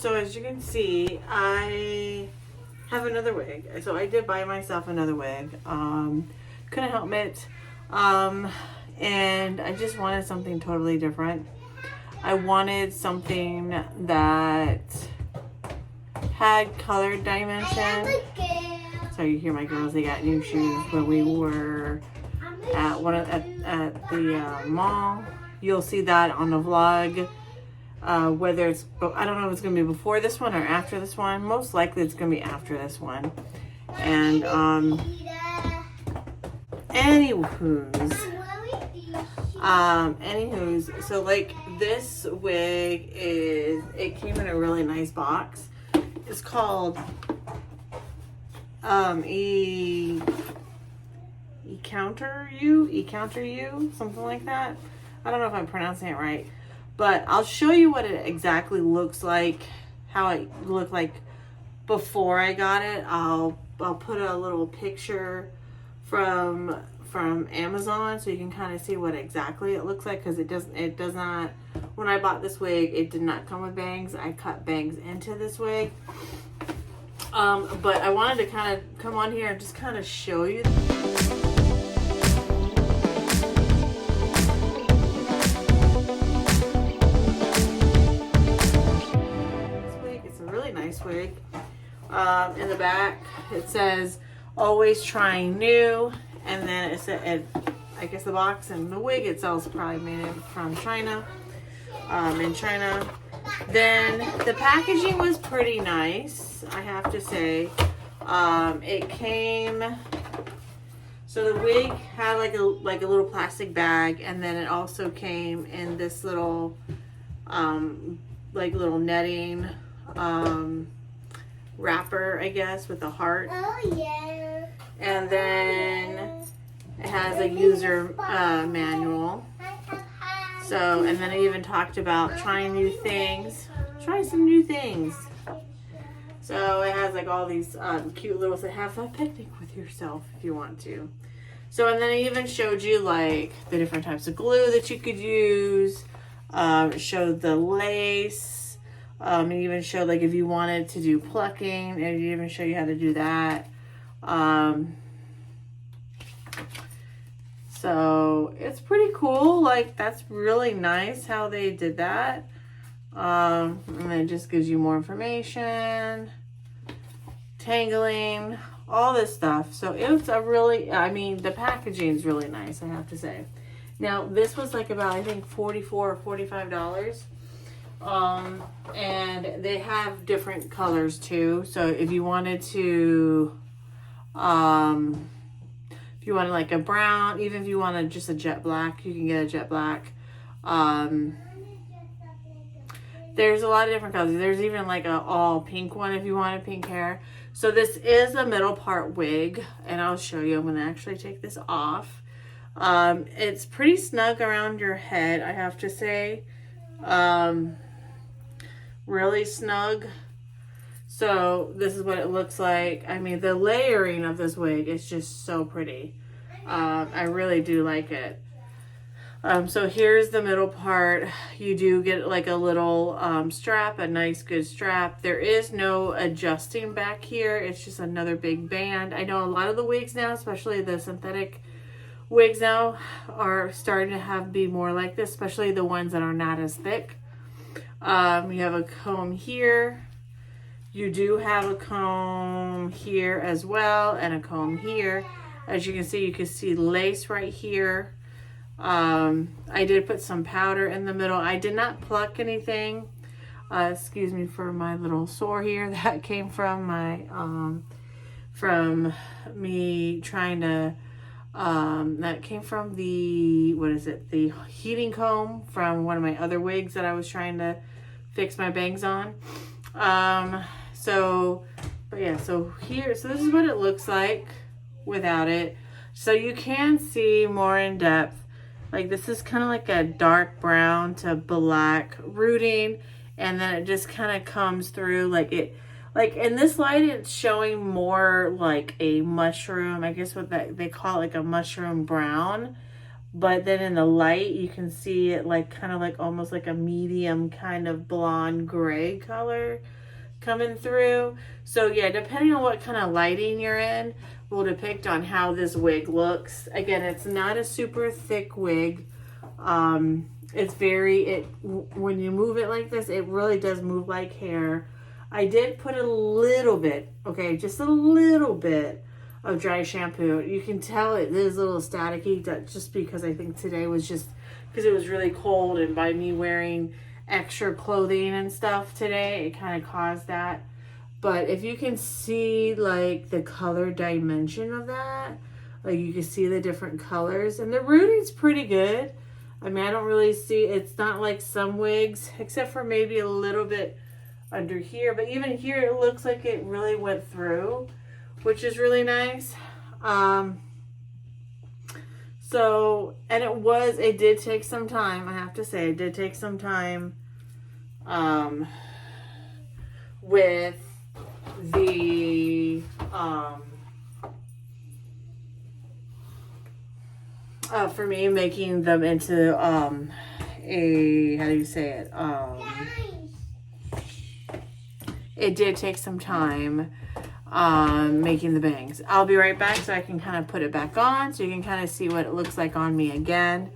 So as you can see, I have another wig. So I did buy myself another wig. Couldn't help it. And I just wanted something totally different. I wanted something that had colored dimension. So you hear my girls, they got new shoes when we were at the mall. You'll see that on the vlog. Whether it's, I don't know if it's going to be before this one or after this one. Most likely it's going to be after this one. And, anywho's, so like this wig it came in a really nice box. It's called, E-Counter You, something like that. I don't know if I'm pronouncing it right. But I'll show you what it exactly looks like, how it looked like before I got it. I'll put a little picture from Amazon so you can kind of see what exactly it looks like, because it does not, when I bought this wig, it did not come with bangs. I cut bangs into this wig. But I wanted to kind of come on here and just kind of show you. Wig. In the back it says always trying new, and then it said, I guess the box and the wig itself is probably made from China, in China. Then the packaging was pretty nice, I have to say. It came, so the wig had like a little plastic bag, and then it also came in this little like little netting wrapper, I guess, with a heart. Oh yeah. And then it has a user manual. So, and then it even talked about trying new things. Try some new things. So it has like all these cute little, so have a picnic with yourself if you want to. So, and then it even showed you like the different types of glue that you could use. It showed the lace. It even showed like if you wanted to do plucking, it even show you how to do that. So it's pretty cool. Like, that's really nice how they did that. And then it just gives you more information, tangling, all this stuff. So it was a really, I mean, the packaging is really nice, I have to say. Now this was like about, I think, $44 or $45. And they have different colors too. So if you wanted to, if you wanted like a brown, even if you wanted just a jet black, you can get a jet black. There's a lot of different colors. There's even like a all pink one if you wanted pink hair. So this is a middle part wig, and I'll show you. I'm going to actually take this off. It's pretty snug around your head, I have to say. Really snug. So this is what it looks like. I mean, the layering of this wig is just so pretty. I really do like it. So here's the middle part. You do get like a little strap, a nice good strap. There is no adjusting back here. It's just another big band. I know a lot of the wigs now, especially the synthetic wigs now, are starting to be more like this, especially the ones that are not as thick. You have a comb here. You do have a comb here as well, and a comb here. As you can see lace right here. I did put some powder in the middle. I did not pluck anything. Excuse me for my little sore here. That came from my, from me trying to, that came from the, what is it? The heating comb from one of my other wigs that I was trying to fix my bangs on. But yeah, so this is what it looks like without it. So you can see more in depth. Like, this is kind of like a dark brown to black rooting, and then it just kind of comes through like in this light it's showing more like a mushroom, I guess what they call it, like a mushroom brown. but then in the light you can see it like kind of like almost like a medium kind of blonde gray color coming through. So yeah, depending on what kind of lighting you're in will depict on how this wig looks. Again, it's not a super thick wig. It's very, when you move it like this, it really does move like hair. I did put a little bit, okay, just a little bit of dry shampoo. You can tell it is a little staticky, just because I think today was just because it was really cold, and by me wearing extra clothing and stuff today, it kind of caused that. But if you can see like the color dimension of that, like you can see the different colors, and the rooting's pretty good. I mean, I don't really see, it's not like some wigs, except for maybe a little bit under here, but even here it looks like it really went through, which is really nice. So, and it did take some time, I have to say, it did take some time with the for me making them into a, how do you say it, it did take some time making the bangs. I'll be right back so I can kind of put it back on so you can kind of see what it looks like on me again.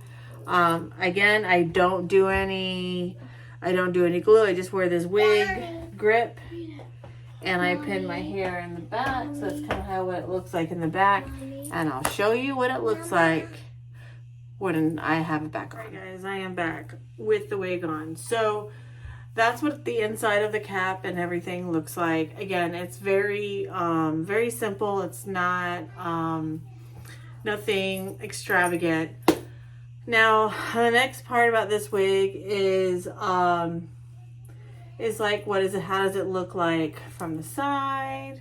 Again, I don't do any glue. I just wear this wig grip and I pin my hair in the back, so that's kind of how it looks like in the back, and I'll show you what it looks like when I have it back on. Alright guys, I am back with the wig on. So that's what the inside of the cap and everything looks like. Again, it's very very simple. It's not nothing extravagant. Now the next part about this wig is like, what is it, how does it look like from the side?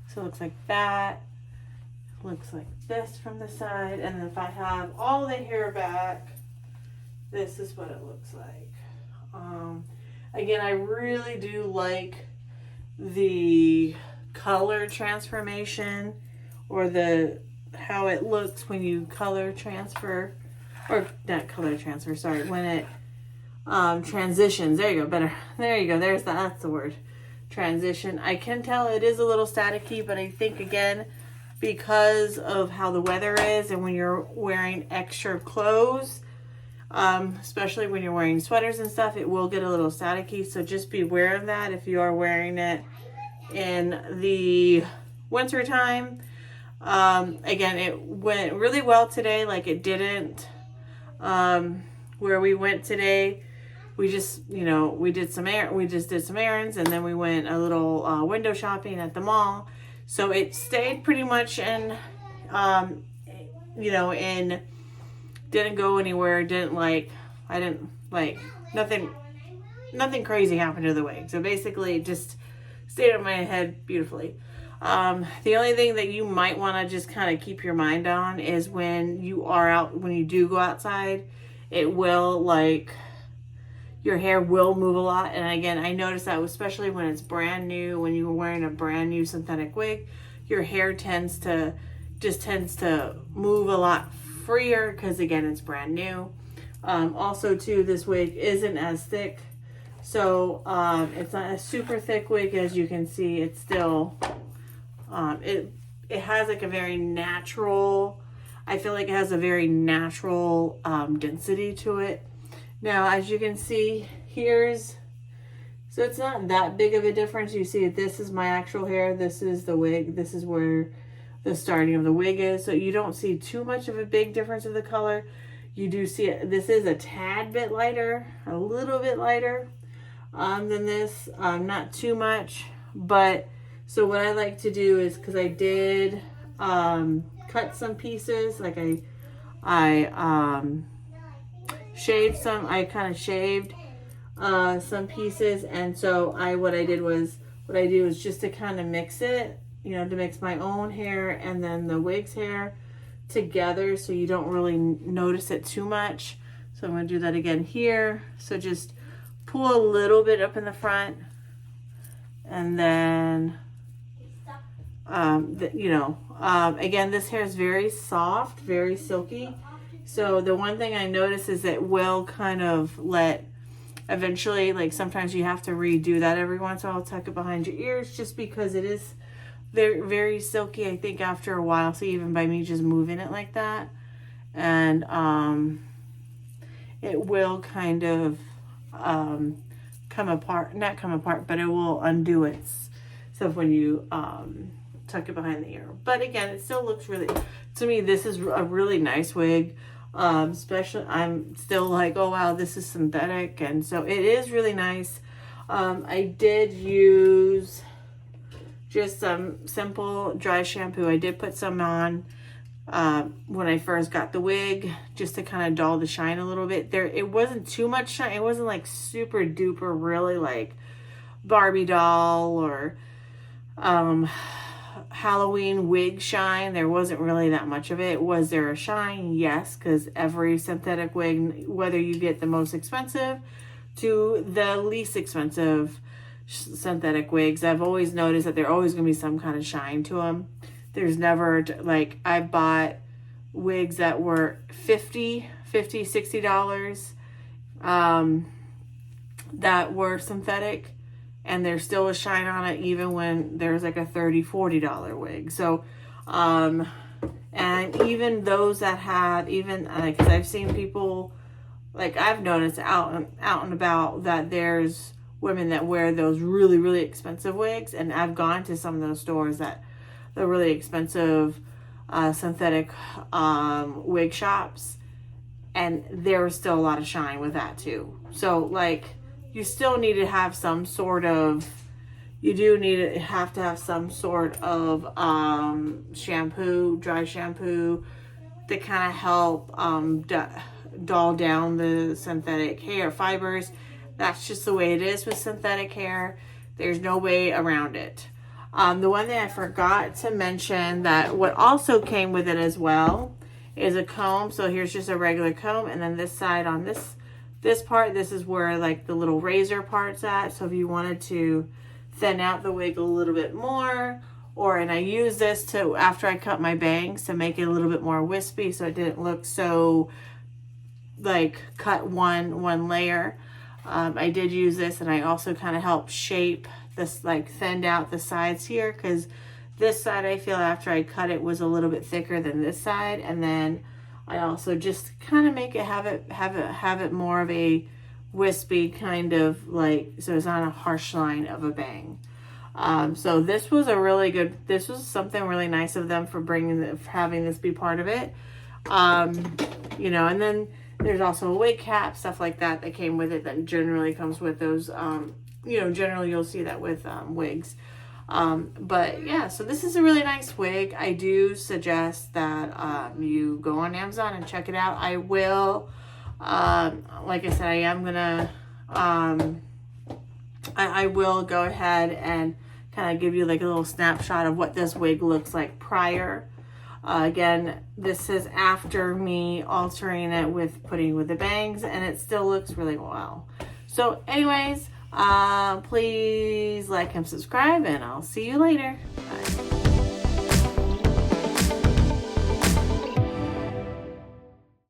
So it looks like that. Looks like this from the side, and then if I have all the hair back, this is what it looks like. Again, I really do like the color transformation, or how it looks when you color transfer, or not color transfer, sorry, when it transitions. There you go, better. There you go, that's the word, transition. I can tell it is a little staticky, but I think again, because of how the weather is and when you're wearing extra clothes, especially when you're wearing sweaters and stuff, it will get a little staticky. So just be aware of that if you are wearing it in the winter time. Again, it went really well today. Like it didn't, where we went today, we just, we just did some errands, and then we went a little window shopping at the mall. So it stayed pretty much in, and didn't go anywhere. Nothing crazy happened to the wig. So basically it just stayed on my head beautifully. The only thing that you might want to just kind of keep your mind on is when you do go outside, it will, your hair will move a lot. And again, I noticed that especially when it's brand new, when you were wearing a brand new synthetic wig, your hair tends to move a lot freer because again, it's brand new. Also too, this wig isn't as thick. So it's not a super thick wig. As you can see, it's still, it has like a very natural, I feel like it has a very natural density to it. Now, as you can see, so it's not that big of a difference. You see, this is my actual hair. This is the wig. This is where the starting of the wig is. So you don't see too much of a big difference of the color. You do see it. This is a tad bit lighter, a little bit lighter than this. Not too much. But so what I like to do is, because I did cut some pieces, like I shaved some, I kind of shaved some pieces, and so what I do is just to kind of mix it, to mix my own hair and then the wig's hair together, so you don't really notice it too much. So I'm going to do that again here. So just pull a little bit up in the front, and then again, this hair is very soft, very silky. So the one thing I notice is it will kind of eventually, like sometimes you have to redo that every once in a while, tuck it behind your ears, just because it is very, very silky, I think, after a while. So even by me just moving it like that, and it will kind of come apart, not come apart, but it will undo itself when you tuck it behind the ear. But again, it still looks really, to me, this is a really nice wig. Especially, I'm still like, oh wow, this is synthetic, and so it is really nice. I did use just some simple dry shampoo. I did put some on when I first got the wig, just to kind of dull the shine a little bit. It wasn't too much shine. It wasn't like super duper really like Barbie doll or Halloween wig shine. There wasn't really that much of it. Was there a shine? Yes, because every synthetic wig, whether you get the most expensive to the least expensive synthetic wigs, I've always noticed that there always going to be some kind of shine to them. There's never, like, I bought wigs that were $60 that were synthetic, and there's still a shine on it even when there's like a $30-$40 wig. So and even those that have, even like, 'cause I've seen people, like I've noticed out and about, that there's women that wear those really, really expensive wigs, and I've gone to some of those stores, that the really expensive synthetic wig shops, and there was still a lot of shine with that too. So like, you still need to have some sort of, you do need to have some sort of shampoo, dry shampoo, to kind of help dull down the synthetic hair fibers. That's just the way it is with synthetic hair. There's no way around it. The one thing I forgot to mention, that what also came with it as well, is a comb. So here's just a regular comb, and then this side on this part, this is where like the little razor part's at. So if you wanted to thin out the wig a little bit more, and I use this to, after I cut my bangs, to make it a little bit more wispy, so it didn't look so like cut one layer. I did use this, and I also kind of helped shape this, like thinned out the sides here, because this side, I feel after I cut it, was a little bit thicker than this side. And then I also just kind of make it have it more of a wispy kind of, like, so it's not a harsh line of a bang. So this was this was something really nice of them for having this be part of it. You know, and then there's also a wig cap, stuff like that came with it, that generally comes with those. You know, generally you'll see that with wigs. But yeah, so this is a really nice wig. I do suggest that you go on Amazon and check it out. I will, like I said, I am gonna, I will go ahead and kind of give you like a little snapshot of what this wig looks like prior. Again, this is after me altering it with putting with the bangs, and it still looks really well. So anyways, please like and subscribe, and I'll see you later. Bye.